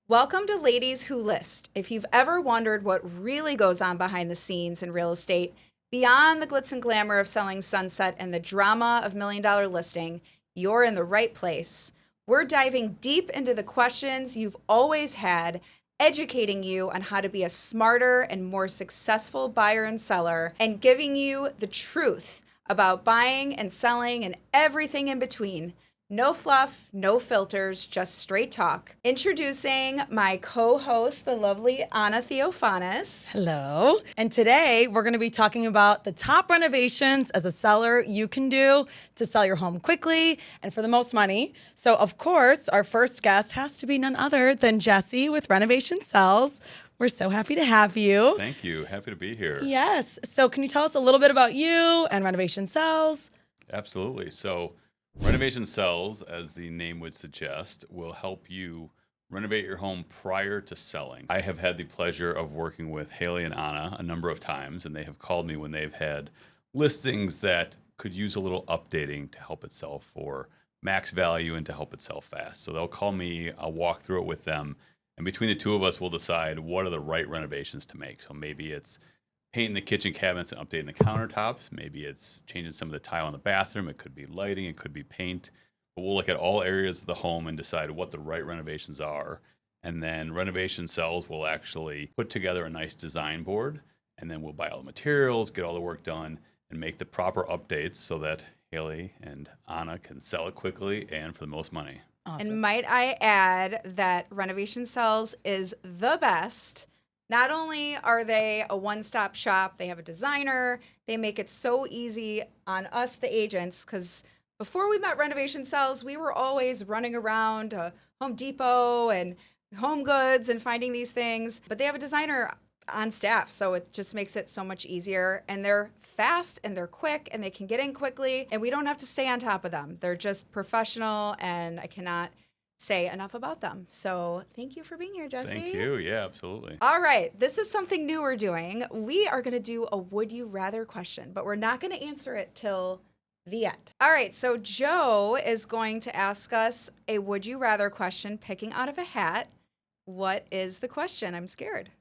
Welcome to Ladies Who List. If you've ever wondered what really goes on behind the scenes in real estate, beyond the glitz and glamour of selling sunset and the drama of million-dollar listing, you're in the right place. We're diving deep into the questions you've always had, educating you on how to be a smarter and more successful buyer and seller, and giving you the truth about buying and selling and everything in between. No fluff, no filters, just straight talk. Introducing my co-host, the lovely Anna Theofanous. Hello. And today we're going to be talking about the top renovations as a seller you can do to sell your home quickly and for the most money. So, of course, our first guest has to be none other than Jesse with Renovation Sells. We're so happy to have you. Thank you. Happy to be here. Yes. So can you tell us a little bit about you and Renovation Sells? Absolutely. So, Renovation Sells, as the name would suggest, will help you renovate your home prior to selling. I have had the pleasure of working with Hayley and Anna a number of times, and they have called me when they've had listings that could use a little updating to help it sell for max value and to help it sell fast. So they'll call me, I'll walk through it with them, and between the two of us, we'll decide what are the right renovations to make. So maybe it's painting the kitchen cabinets and updating the countertops. Maybe it's changing some of the tile in the bathroom. It could be lighting. It could be paint. But we'll look at all areas of the home and decide what the right renovations are. And then Renovation Sells will actually put together a nice design board. And then we'll buy all the materials, get all the work done, and make the proper updates so that Hayley and Anna can sell it quickly and for the most money. Awesome. And might I add that Renovation Sells is the best. Not only are they a one-stop shop, they have a designer, they make it so easy on us, the agents, because before we met Renovation Sells, we were always running around Home Depot and Home Goods and finding these things. But they have a designer on staff, so it just makes it so much easier. And they're fast and they're quick and they can get in quickly, and we don't have to stay on top of them. They're just professional, and I cannot say enough about them. So thank you for being here, Jesse. Thank you. Yeah, absolutely. All right, this is something new we're doing. We are going to do a would you rather question, but we're not going to answer it till the end. All right, so Joe is going to ask us a would you rather question picking out of a hat. What is the question? I'm scared.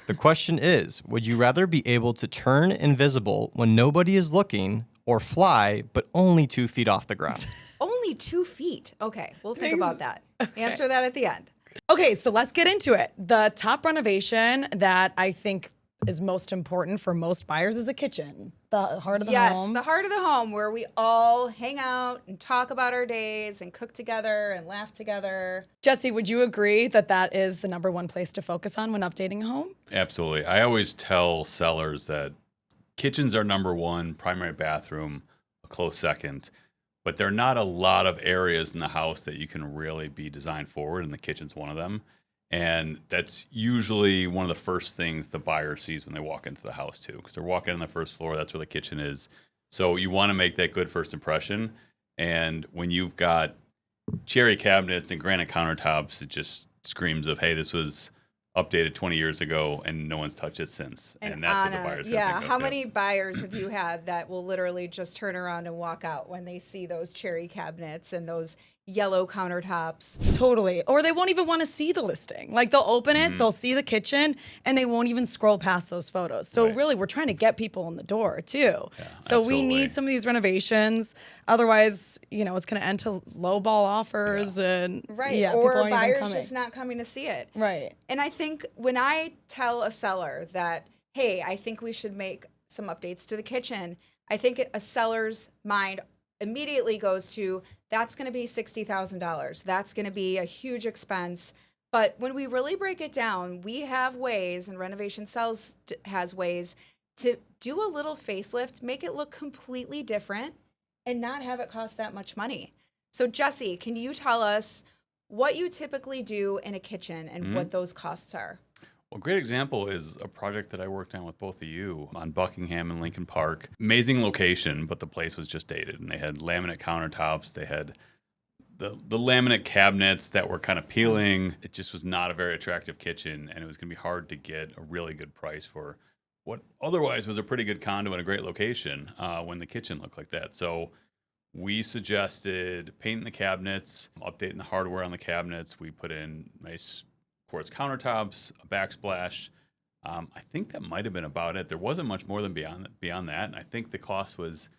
The question is, would you rather be able to turn invisible when nobody is looking or fly but only 2 feet off the ground? Only 2 feet. Okay, we'll think about that. Answer that at the end. Okay, so let's get into it. The top renovation that I think is most important for most buyers is the kitchen, the heart of the home. Yes, the heart of the home where we all hang out and talk about our days and cook together and laugh together. Jesse, would you agree that that is the number one place to focus on when updating a home? Absolutely. I always tell sellers that kitchens are number one, primary bathroom a close second. But there are not a lot of areas in the house that you can really be designed forward, and the kitchen's one of them. And that's usually one of the first things the buyer sees when they walk into the house, too, because they're walking on the first floor. That's where the kitchen is. So you want to make that good first impression. And when you've got cherry cabinets and granite countertops, it just screams of, hey, this was updated 20 years ago and no one's touched it since. And that's Anna, what the buyer's going to yeah, think of. how many buyers have you had that will literally just turn around and walk out when they see those cherry cabinets and those yellow countertops? Totally. Or they won't even want to see the listing. Like they'll open it, they'll see the kitchen, and they won't even scroll past those photos. So Right. really, we're trying to get people in the door too. Yeah, so we absolutely. need some of these renovations. Otherwise, it's going to end to lowball offers and Right, yeah, people or aren't even buyers coming. just not coming to see it. Right. And I think when I tell a seller that, hey, I think we should make some updates to the kitchen, I think a seller's mind immediately goes to, that's going to be $60,000. That's going to be a huge expense. But when we really break it down, we have ways, and Renovation Sells has ways to do a little facelift, make it look completely different, and not have it cost that much money. So Jesse, can you tell us what you typically do in a kitchen and what those costs are? Well, a great example is a project that I worked on with both of you on Buckingham and Lincoln Park. Amazing location, but the place was just dated. And they had laminate countertops. They had the laminate cabinets that were kind of peeling. It just was not a very attractive kitchen, and it was going to be hard to get a really good price for what otherwise was a pretty good condo in a great location when the kitchen looked like that. So we suggested painting the cabinets, updating the hardware on the cabinets. We put in nice quartz countertops, a backsplash. I think that might have been about it. There wasn't much more than beyond that. And I think the cost was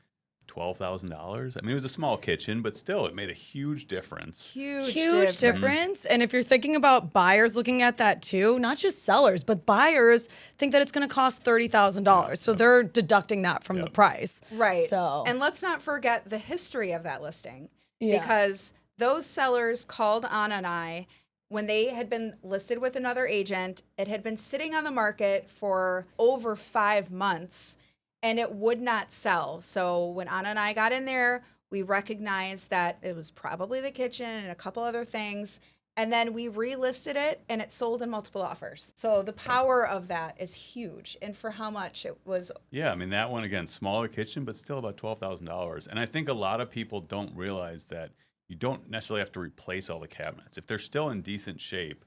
$12,000. I mean, it was a small kitchen, but still, it made a huge difference. Huge difference. And if you're thinking about buyers looking at that too, not just sellers, but buyers think that it's going to cost $30,000. So they're deducting that from the price. Right. So, and let's not forget the history of that listing, Yeah. because those sellers called Anna and I when they had been listed with another agent. It had been sitting on the market for over 5 months, and it would not sell. So when Anna and I got in there, we recognized that it was probably the kitchen and a couple other things. And then we relisted it, and it sold in multiple offers. So the power of that is huge. And for how much it was. Yeah, I mean, that one, again, smaller kitchen, but still about $12,000. And I think a lot of people don't realize that you don't necessarily have to replace all the cabinets. If they're still in decent shape,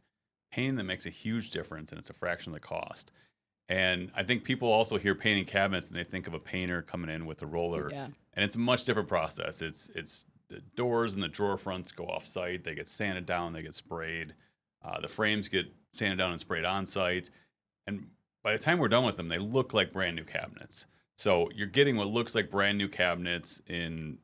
painting them makes a huge difference, and it's a fraction of the cost. And I think people also hear painting cabinets and they think of a painter coming in with a roller. Yeah. And it's a much different process. It's the doors and the drawer fronts go off site. They get sanded down, they get sprayed. The frames get sanded down and sprayed on site. And by the time we're done with them, they look like brand new cabinets. So you're getting what looks like brand new cabinets in,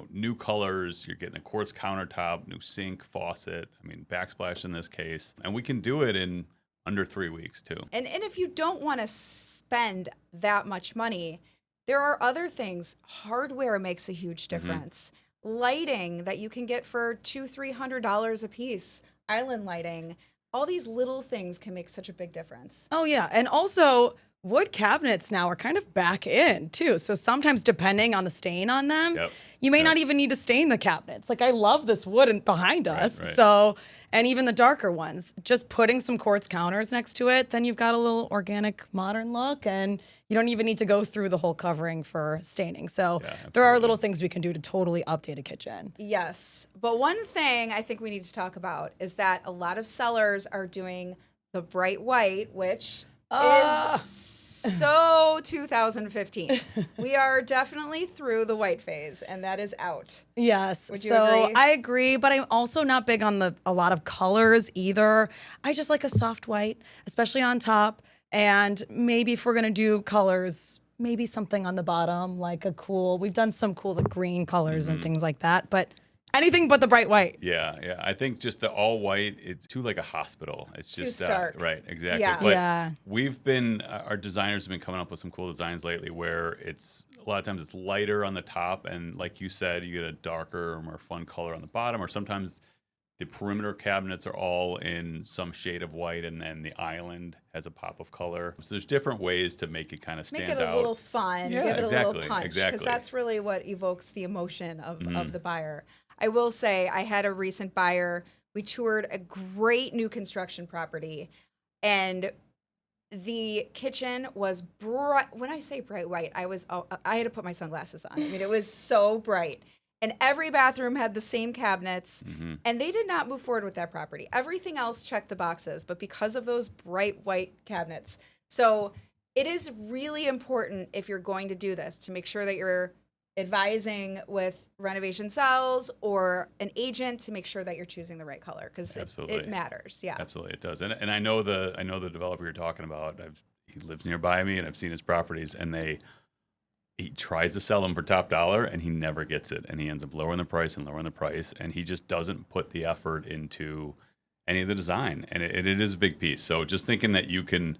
new colors. You're getting a quartz countertop, new sink, faucet, backsplash in this case. And we can do it in under 3 weeks too. And if you don't want to spend that much money, there are other things. Hardware makes a huge difference. Lighting that you can get for $200-$300 a piece, island lighting, all these little things can make such a big difference. Oh, yeah. And also, wood cabinets now are kind of back in, too. So sometimes, depending on the stain on them, you may not even need to stain the cabinets. Like, I love this wood behind us. Right. So, and even the darker ones, just putting some quartz counters next to it, then you've got a little organic, modern look, and you don't even need to go through the whole covering for staining. So there are little things we can do to totally update a kitchen. Yes. But one thing I think we need to talk about is that a lot of sellers are doing the bright white, which is so 2015. We are definitely through the white phase, and that is out. Yes. Would you so agree? I agree, but I'm also not big on a lot of colors either. I just like a soft white, especially on top. And maybe if we're going to do colors, maybe something on the bottom, like we've done some cool green colors and things like that. But anything but the bright white. Yeah. I think just the all white, it's too like a hospital. It's Too just stark. right, exactly. Yeah. But we've been, our designers have been coming up with some cool designs lately where it's a lot of times it's lighter on the top, and like you said, you get a darker or more fun color on the bottom, or sometimes the perimeter cabinets are all in some shade of white, and then the island has a pop of color. So there's different ways to make it kind of stand out. Make it a little fun, Yeah, give it a little exactly, punch, because exactly. that's really what evokes the emotion of the buyer. I will say I had a recent buyer. We toured a great new construction property, and the kitchen was bright. When I say bright white, I had to put my sunglasses on. I mean, it was so bright. And every bathroom had the same cabinets, and they did not move forward with that property. Everything else checked the boxes, but because of those bright white cabinets. So it is really important, if you're going to do this, to make sure that you're advising with renovation cells or an agent to make sure that you're choosing the right color, because it matters. Yeah, absolutely, it does. And I know the developer you're talking about. He lives nearby me, and I've seen his properties, and he tries to sell them for top dollar, and he never gets it, and he ends up lowering the price, and he just doesn't put the effort into any of the design, and it is a big piece. So just thinking that you can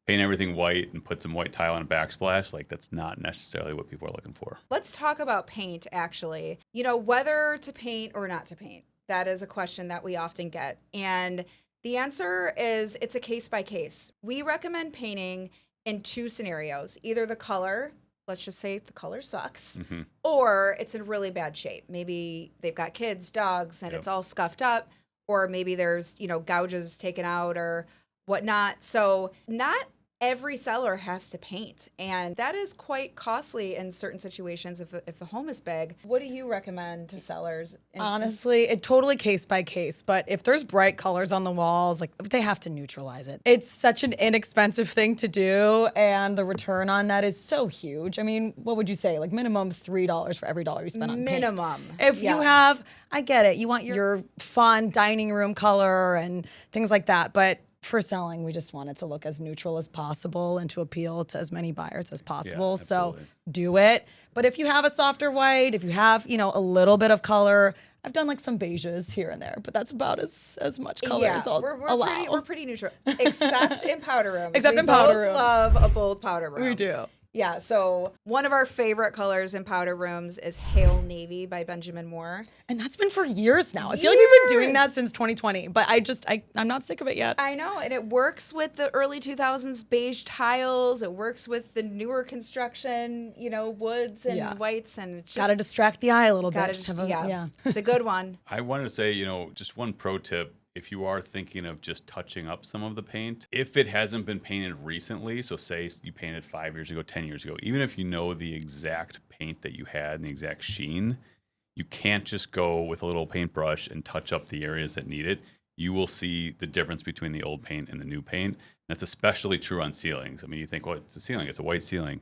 paint everything white and put some white tile on a backsplash, like that's not necessarily what people are looking for. Let's talk about paint, actually. Whether to paint or not to paint. That is a question that we often get. And the answer is it's a case by case. We recommend painting in 2 scenarios. Either the color, let's just say the color sucks, or it's in really bad shape. Maybe they've got kids, dogs, and it's all scuffed up, or maybe there's, gouges taken out or whatnot. So not every seller has to paint, and that is quite costly in certain situations if the home is big. What do you recommend to sellers? Honestly, it totally case by case, but if there's bright colors on the walls, like they have to neutralize it. It's such an inexpensive thing to do, and the return on that is so huge. I mean, what would you say? Like minimum $3 for every dollar you spend on paint. Minimum. If you have, I get it, you want your fun dining room color and things like that, but for selling, we just want it to look as neutral as possible and to appeal to as many buyers as possible. So do it. But if you have a softer white, if you have, a little bit of color, I've done like some beiges here and there, but that's about as much color as I'll allow. We're pretty neutral, except in powder rooms. Except in powder rooms. rooms. Love a bold powder room. We do. Yeah, so one of our favorite colors in powder rooms is Hail Navy by Benjamin Moore. And that's been for years now. I feel like we've been doing that since 2020, but I'm not sick of it yet. I know, and it works with the early 2000s beige tiles. It works with the newer construction, woods and whites, and it's just gotta distract the eye a little bit. It's a good one. I wanted to say, just one pro tip. If you are thinking of just touching up some of the paint, if it hasn't been painted recently, so say you painted 5 years ago, 10 years ago, even if you know the exact paint that you had and the exact sheen, you can't just go with a little paintbrush and touch up the areas that need it. You will see the difference between the old paint and the new paint. And that's especially true on ceilings. I mean, you think, well, it's a ceiling, it's a white ceiling.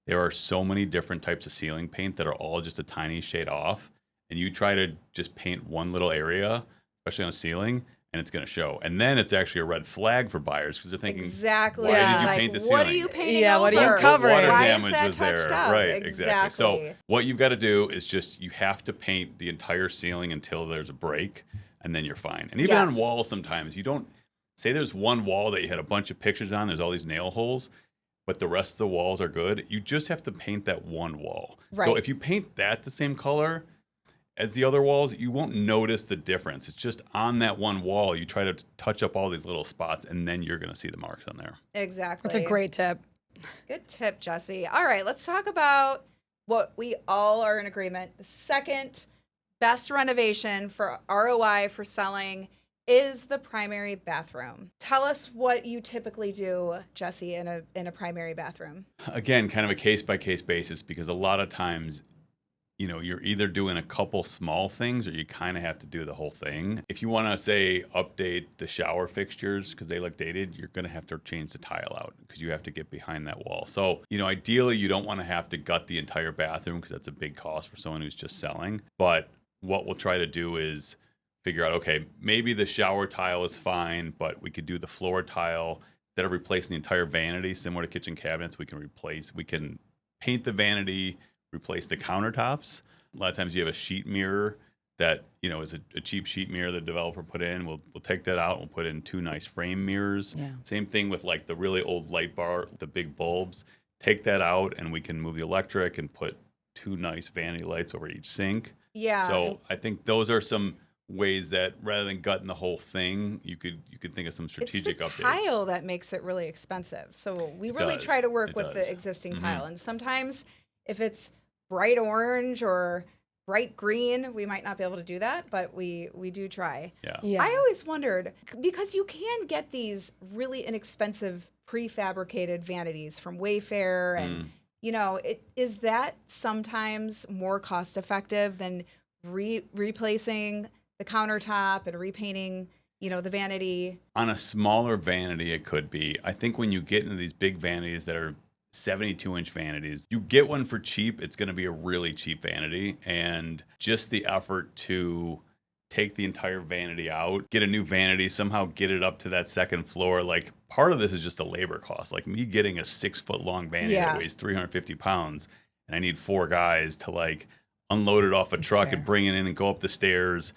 There are so many different types of ceiling paint that are all just a tiny shade off. And you try to just paint one little area, especially on a ceiling, and it's going to show. And then it's actually a red flag for buyers because they're thinking, exactly. Why did you paint the ceiling? What are you painting over? What are you covering? Water Why damage is that was there. touched up? Right, exactly. So Exactly. what you've got to do is you have to paint the entire ceiling until there's a break, and then you're fine. And even on walls sometimes, you don't, say there's one wall that you had a bunch of pictures on, there's all these nail holes, but the rest of the walls are good. You just have to paint that one wall. Right. So if you paint that the same color as the other walls, you won't notice the difference. It's just on that one wall, you try to touch up all these little spots, and then you're going to see the marks on there. Exactly. That's a great tip. Good tip, Jesse. All right, let's talk about what we all are in agreement. The second best renovation for ROI for selling is the primary bathroom. Tell us what you typically do, Jesse, in a primary bathroom. Again, kind of a case-by-case basis, because a lot of times, you're either doing a couple small things or you kind of have to do the whole thing. If you want to, say, update the shower fixtures because they look dated, you're going to have to change the tile out because you have to get behind that wall. So, ideally, you don't want to have to gut the entire bathroom because that's a big cost for someone who's just selling. But what we'll try to do is figure out, okay, maybe the shower tile is fine, but we could do the floor tile. Instead of replacing the entire vanity, similar to kitchen cabinets, we can paint the vanity, replace the countertops. A lot of times you have a sheet mirror that, is a cheap sheet mirror the developer put in. We'll take that out. We'll put in 2 nice frame mirrors. Yeah. Same thing with like the really old light bar, the big bulbs. Take that out and we can move the electric and put 2 nice vanity lights over each sink. Yeah. So I think those are some ways that rather than gutting the whole thing, you could think of some strategic updates. It's the tile that makes it really expensive. So we really try to work with the existing tile. And sometimes if it's bright orange or bright green, we might not be able to do that, but we do try. Yeah. I always wondered, because you can get these really inexpensive prefabricated vanities from Wayfair and is that sometimes more cost effective than replacing the countertop and repainting, the vanity? On a smaller vanity, it could be. I think when you get into these big vanities that are 72-inch vanities, you get one for cheap, it's going to be a really cheap vanity. And just the effort to take the entire vanity out, get a new vanity, somehow get it up to that second floor. Like, part of this is just a labor cost. Like me getting a 6-foot-long vanity that weighs 350 pounds, and I need 4 guys to like unload it off a truck and bring it in and go up the stairs.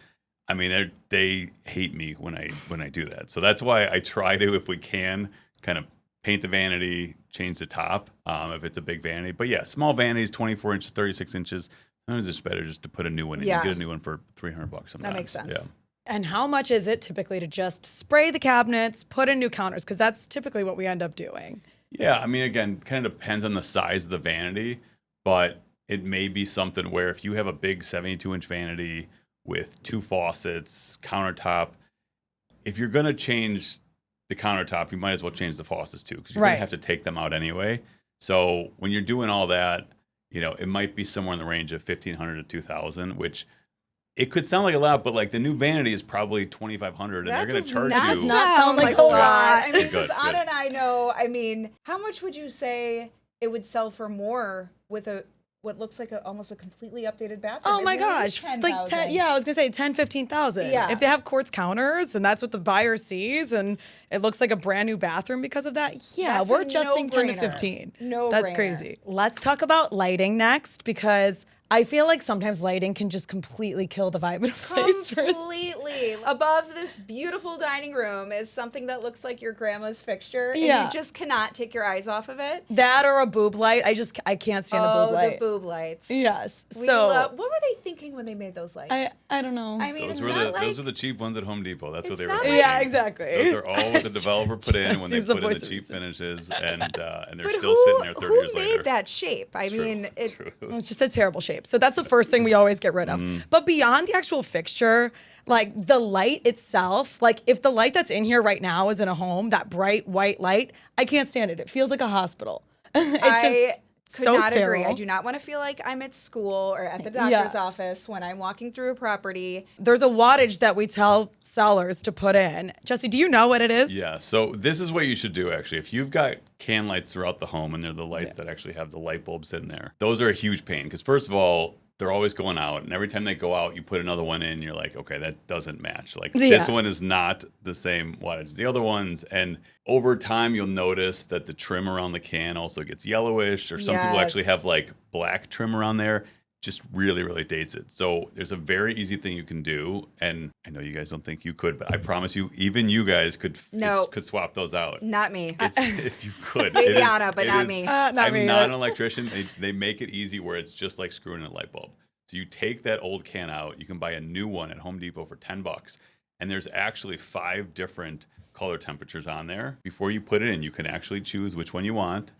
I mean, they hate me when I do that. So that's why I try to, if we can, kind of paint the vanity, change the top if it's a big vanity. But yeah, small vanities, 24 inches, 36 inches. Sometimes it's better just to put a new one in. You get a new one for $300 sometimes. That makes sense. Yeah. And how much is it typically to just spray the cabinets, put in new counters? Because that's typically what we end up doing. Yeah, I mean, again, kind of depends on the size of the vanity, but it may be something where if you have a big 72-inch vanity with 2 faucets, countertop, if you're going to change the countertop, you might as well change the faucets too, because you're going to have to take them out anyway. So when you're doing all that, it might be somewhere in the range of $1,500 to $2,000, which it could sound like a lot, but like the new vanity is probably $2,500, and they're going to charge you. Does not sound like a lot. I mean, because Good. Anna and I know. I mean, how much would you say it would sell for more with what looks like almost a completely updated bathroom? Oh my gosh. Like 10, I was going to say 10, 15,000. Yeah. If they have quartz counters and that's what the buyer sees and it looks like a brand new bathroom because of that, That's we're a adjusting 10 to no-brainer. 15. No That's brainer. crazy. Let's talk about lighting next, because I feel like sometimes lighting can just completely kill the vibe of a place. Completely. Above this beautiful dining room is something that looks like your grandma's fixture, and Yeah. you just cannot take your eyes off of it. That or a boob light. I can't stand the boob light. The boob lights. Yes. What were they thinking when they made those lights? I don't know. I mean, Those it's were not those were the cheap ones at Home Depot. That's what they were not thinking. Yeah, exactly. Those are all what the developer put in when they Jesse's the put in voice the of cheap reason. finishes, and they're but still sitting there 30 who years made later. that shape? I mean, It's true. It's just a terrible shape. So that's the first thing we always get rid of. But beyond the actual fixture, like the light itself, like if the light that's in here right now is in a home, that bright white light, I can't stand it. It feels like a hospital. It's I just could so not agree. sterile. I do not want to feel like I'm at school or at the doctor's office when I'm walking through a property. There's a wattage that we tell sellers to put in. Jesse, do you know what it is? Yeah, so this is what you should do, actually. If you've got can lights throughout the home and they're the lights that actually have the light bulbs in there, those are a huge pain, because first of all, they're always going out, and every time they go out, you put another one in, you're like, okay, that doesn't match. Like, this one is not the same wattage as the other ones, and over time, you'll notice that the trim around the can also gets yellowish, or some people actually have like black trim around there. Just really, really dates it. So there's a very easy thing you can do, and I know you guys don't think you could, but I promise you, even you guys could swap those out. Not me. It's you could. Maybe Anna, but not me. Not I'm me not either. an electrician. They make it easy where it's just like screwing in a light bulb. So you take that old can out, you can buy a new one at Home Depot for $10, and there's actually 5 different color temperatures on there. Before you put it in, you can actually choose which one you want.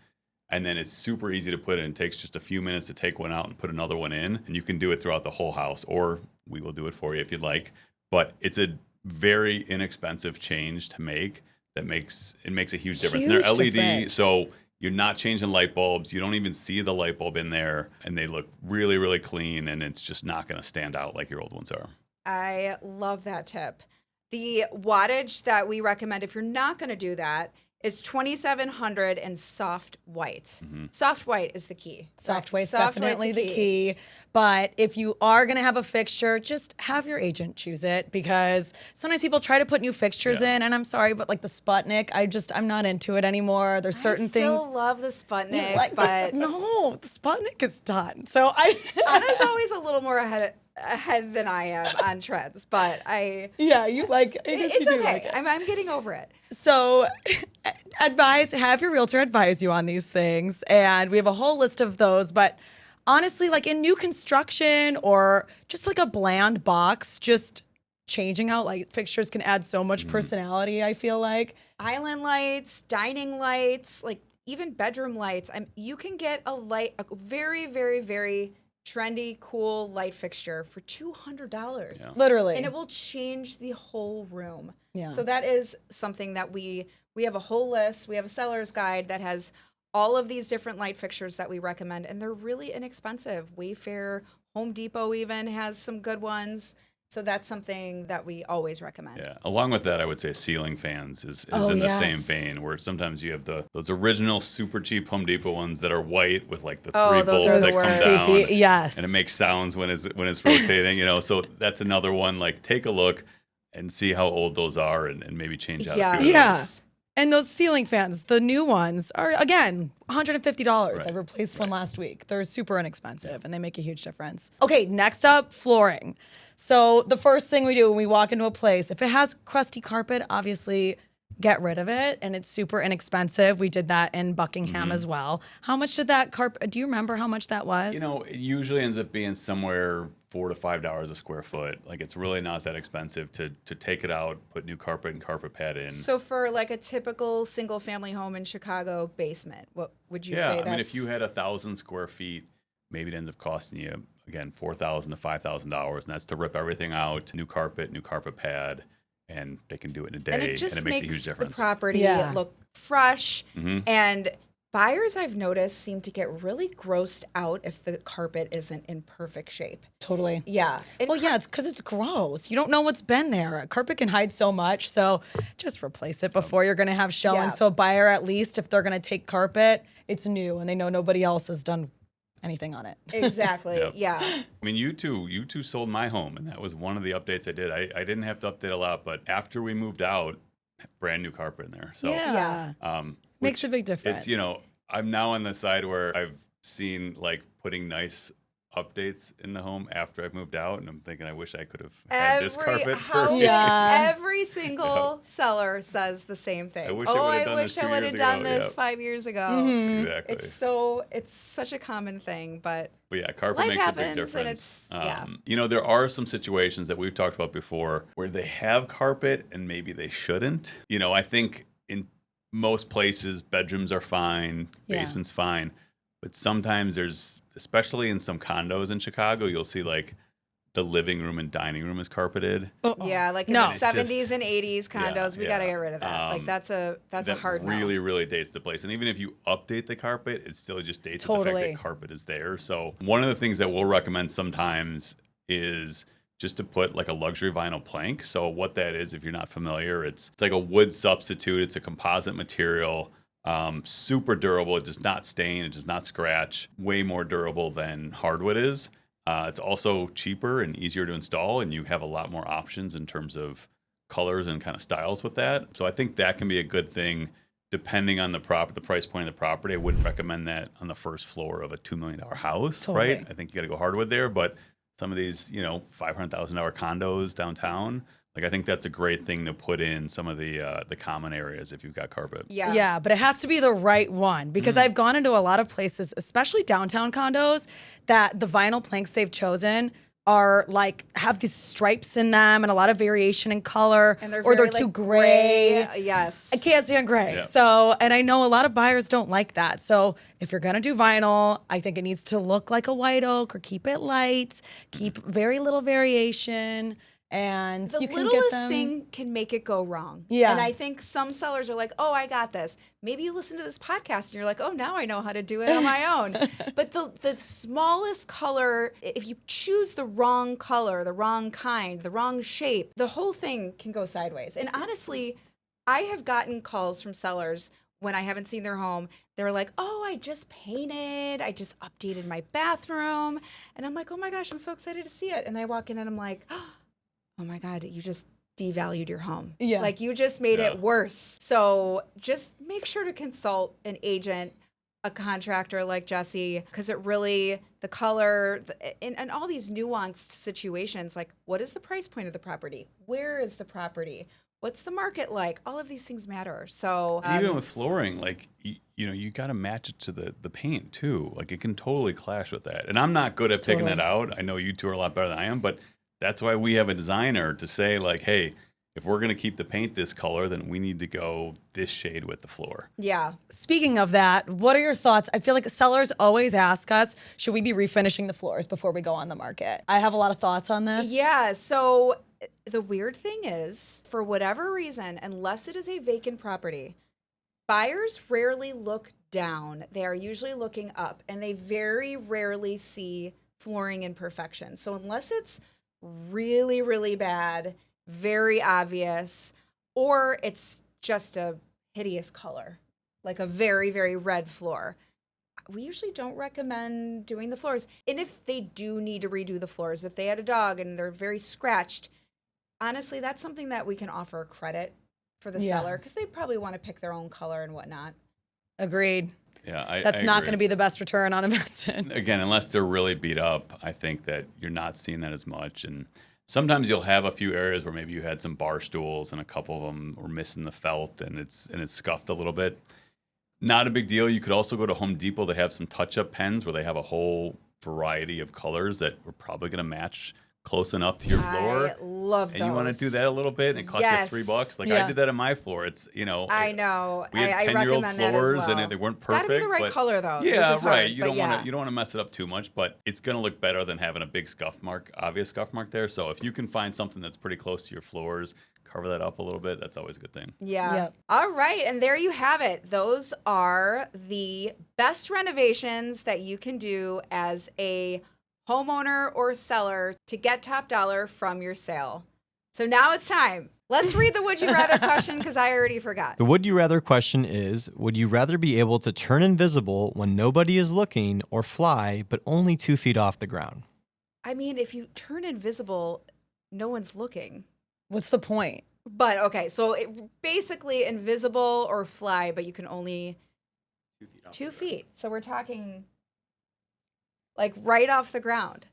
And then it's super easy to put in. It takes just a few minutes to take one out and put another one in. And you can do it throughout the whole house, or we will do it for you if you'd like. But it's a very inexpensive change to make that makes a huge difference. And they're LED, difference. so you're not changing light bulbs. You don't even see the light bulb in there. And they look really, really clean. And it's just not going to stand out like your old ones are. I love that tip. The wattage that we recommend, if you're not going to do that, is 2700 in soft white. Soft white is the key. Soft Right? white's Soft definitely white's the key. But if you are going to have a fixture, just have your agent choose it, because sometimes people try to put new fixtures in, and I'm sorry, but like the Sputnik, I'm not into it anymore. There's certain I things. still love the Sputnik, Like but no, the Sputnik is done. So Anna's always a little more ahead than I am on trends, but you like I guess it's you do okay. like it. I'm getting over it. So have your realtor advise you on these things, and we have a whole list of those. But honestly, like in new construction or just like a bland box, just changing out light fixtures can add so much personality, I feel like. Island lights, dining lights, like even bedroom lights. You can get a very, very, very trendy, cool light fixture for $200. Yeah. Literally. And it will change the whole room. Yeah. So that is something that we have a whole list. We have a seller's guide that has all of these different light fixtures that we recommend, and they're really inexpensive. Wayfair, Home Depot even has some good ones. So that's something that we always recommend. Yeah. Along with that, I would say ceiling fans is Oh, in the yes. same vein, where sometimes you have those original super cheap Home Depot ones that are white with like the 3 Oh, those bulbs are that the come worst. down. Creepy. Yes. And it makes sounds when it's rotating, So that's another one. Like, take a look and see how old those are, and maybe change out. Yeah. A few of Yeah. those. And those ceiling fans, the new ones, are, again, $150. I Right. replaced one last week. They're super inexpensive, and they make a huge difference. Okay, next up, flooring. So the first thing we do when we walk into a place, if it has crusty carpet, obviously get rid of it, and it's super inexpensive. We did that in Buckingham as well. How much did that carpet, do you remember how much that was? It usually ends up being somewhere $4 to $5 a square foot. Like, it's really not that expensive to take it out, put new carpet and carpet pad in. So for like a typical single family home in Chicago basement, what would you say? I mean, if you had 1,000 square feet, maybe it ends up costing you, again, $4,000 to $5,000, and that's to rip everything out, new carpet pad, and they can do it in a day, And it just makes a makes huge the difference. property Yeah. look fresh. Mhm. And buyers, I've noticed, seem to get really grossed out if the carpet isn't in perfect shape. Totally. Yeah. And Well, yeah, it's because it's gross. You don't know what's been there. A carpet can hide so much. So just replace it before you're going to have showing. Yeah. So a buyer, at least, if they're going to take carpet, it's new and they know nobody else has done anything on it. Exactly. Yep. Yeah. I mean, you two sold my home, and that was one of the updates I did. I didn't have to update a lot, but after we moved out, brand new carpet in there. So Yeah. Makes which a big difference. It's, I'm now on the side where I've seen like putting nice updates in the home after I've moved out, and I'm thinking I wish I could have had this carpet for Yeah. Every single seller says the same thing. I wish I would've done this I 2 would years have done ago. this Yep. 5 years ago. Mm-hmm. Exactly. It's such a common thing, but But yeah, carpet life makes a big happens, and difference. it's- There are some situations that we've talked about before where they have carpet and maybe they shouldn't. I think in most places, bedrooms are fine, Yeah. basement's fine. But sometimes there's, especially in some condos in Chicago, you'll see like the living room and dining room is carpeted. yeah, like in No. the It's 70s and 80s condos, we got to yeah. get rid of that. Like that's a That hard no. really, really dates the place. And even if you update the carpet, it still just dates the fact Totally. that carpet is there. So one of the things that we'll recommend sometimes is just to put like a luxury vinyl plank. So what that is, if you're not familiar, it's like a wood substitute. It's a composite material, super durable. It does not stain. It does not scratch. Way more durable than hardwood is. It's also cheaper and easier to install, and you have a lot more options in terms of colors and kind of styles with that. So I think that can be a good thing depending on the price point of the property. I wouldn't recommend that on the first floor of a $2 million house, Totally. right? I think you got to go hardwood there, but some of these, $500,000 condos downtown, like I think that's a great thing to put in some of the common areas if you've got carpet. Yeah. Yeah, but it has to be the right one because I've gone into a lot of places, especially downtown condos, that the vinyl planks they've chosen are like have these stripes in them and a lot of variation in color, And they're or they're very, too like, gray. Yes. I can't stand gray. Yeah. So, and I know a lot of buyers don't like that. So, if you're gonna do vinyl, I think it needs to look like a white oak or keep it light, keep very little variation, and The you can get littlest them. thing can make it go wrong. Yeah. And I think some sellers are like, oh, I got this. Maybe you listen to this podcast and you're like, oh, now I know how to do it on my own. But the smallest color, if you choose the wrong color, the wrong kind, the wrong shape, the whole thing can go sideways. And honestly, I have gotten calls from sellers when I haven't seen their home. They're like, oh, I just painted. I just updated my bathroom. And I'm like, oh my gosh, I'm so excited to see it. And I walk in and I'm like, oh my God, you just devalued your home. Yeah. Like you just made Yeah. it worse. So just make sure to consult an agent, a contractor like Jesse, because it really, the color, and all these nuanced situations, like what is the price point of the property? Where is the property? What's the market like? All of these things matter. So And even with flooring, like, you got to match it to the paint too. Like it can totally clash with that. And I'm not good at picking that out. I know you two are a lot better than I am, but that's why we have a designer to say like, hey, if we're going to keep the paint this color, then we need to go this shade with the floor. yeah. Speaking of that, what are your thoughts? I feel like sellers always ask us, should we be refinishing the floors before we go on the market? I have a lot of thoughts on this. Yeah. So the weird thing is, for whatever reason, unless it is a vacant property, buyers rarely look down. They are usually looking up, and they very rarely see flooring imperfections. So unless it's really, really bad, very obvious, or it's just a hideous color, like a very, very red floor, we usually don't recommend doing the floors. And if they do need to redo the floors, if they had a dog and they're very scratched, honestly, that's something that we can offer credit for the Yeah. seller, because they probably want to pick their own color and whatnot. Agreed. Yeah, That's I not agree. going to be the best return on investment. Again, unless they're really beat up, I think that you're not seeing that as much. And sometimes you'll have a few areas where maybe you had some bar stools and a couple of them were missing the felt and it's scuffed a little bit. Not a big deal. You could also go to Home Depot. They have some touch-up pens where they have a whole variety of colors that are probably going to match close enough to your floor. I love those. And you want to do that a little bit and it costs Yes. you $3. Like Yeah. I did that on my floor. It's, I know. we had I 10-year-old recommend that floors as well. and they weren't It's perfect. gotta be the right but- color though. Yeah, which is hard, right. You but don't yeah. want to mess it up too much, but it's going to look better than having a big obvious scuff mark there. So if you can find something that's pretty close to your floors, cover that up a little bit, that's always a good thing. Yeah. Yep. All right. And there you have it. Those are the best renovations that you can do as a homeowner or seller to get top dollar from your sale. So now it's time. Let's read the would you rather question because I already forgot. The would you rather question is, would you rather be able to turn invisible when nobody is looking or fly, but only 2 feet off the ground? I mean, if you turn invisible, no one's looking. What's the point? But okay, so basically invisible or fly, but you can only 2 feet. So we're talking like right off the ground.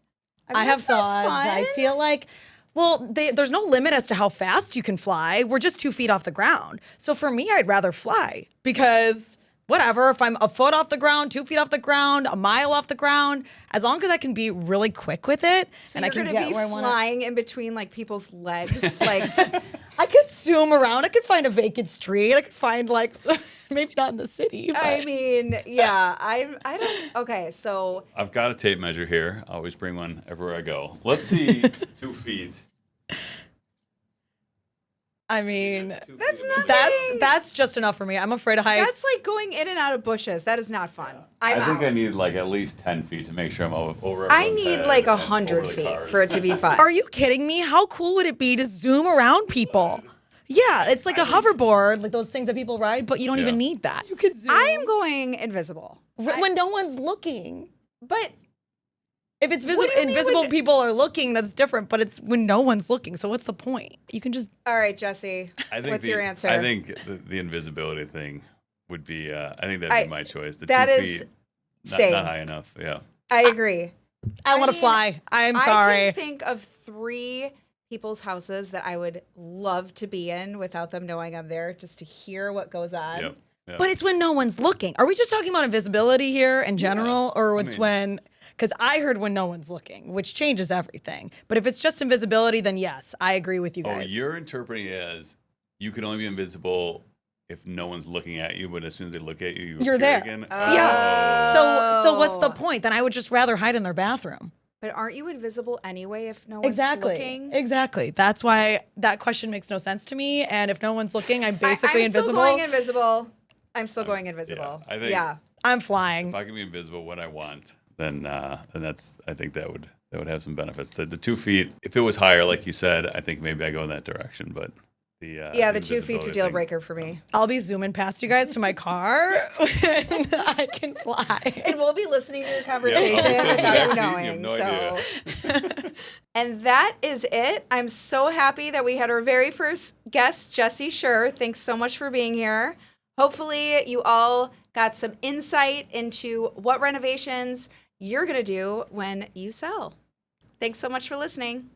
I have that's not thoughts. I fun. feel like, well, there's no limit as to how fast you can fly. We're just 2 feet off the ground. So for me, I'd rather fly because whatever, if I'm a foot off the ground, 2 feet off the ground, a mile off the ground, as long as I can be really quick with it So and I you're can gonna get be where I want to. flying in between like people's legs, like I could zoom around. I could find a vacant street. I could find like, maybe not in the city. But. I mean, yeah, I don't. Okay, so I've got a tape measure here. I always bring one everywhere I go. Let's see 2 feet. I mean, That's 2 That's feet. not- that's just enough for me. I'm afraid of heights. that's like going in and out of bushes. That is not fun. I'm I think out. I need like at least 10 feet to make sure I'm over. I everyone's need head like and 100 over the feet cars. for it to be fun. Are you kidding me? How cool would it be to zoom around people? Yeah, it's like a hoverboard, like those things that people ride, but you don't even Yeah. need that. You could zoom I'm going invisible, when no one's looking. but If it's What do you mean invisible when- people are looking, that's different, but it's when no one's looking. So what's the point? You can just all right, Jesse. I think What's your answer? I think the invisibility thing would be. I think that'd I- be my choice. The that 2 is feet, same. not high enough. Yeah. I agree. I want to mean, fly. I'm I sorry. can think of 3 people's houses that I would love to be in without them knowing I'm there, just to hear what goes on. Yep. Yep. But it's when no one's looking. Are we just talking about invisibility here in general, or it's mean- when? Because I heard when no one's looking, which changes everything. But if it's just invisibility, then yes, I agree with you Oh, guys. you're interpreting it as you can only be invisible if no one's looking at you, but as soon as they look at you, You're appear there. Again. Yeah. So what's the Oh. point? Then I would just rather hide in their bathroom. But aren't you invisible anyway if no one's Exactly. looking? Exactly. That's why that question makes no sense to me. And if no one's looking, I'm basically I'm still invisible. going invisible. I'm still going invisible. I think- yeah. I'm flying. If I can be invisible when I want, then that's. I think that would have some benefits. The 2 feet, if it was higher, like you said, I think maybe I go in that direction. But the The 2 feet's a deal breaker for me. I'll be zooming past you guys to my car when I can fly. And we'll be listening to your conversation sit in the without back you seat, you knowing. have no so And that is it. I'm so happy that we had our very first guest, Jesse Scherr. Thanks so much for being here. Hopefully you all got some insight into what renovations you're going to do when you sell. Thanks so much for listening.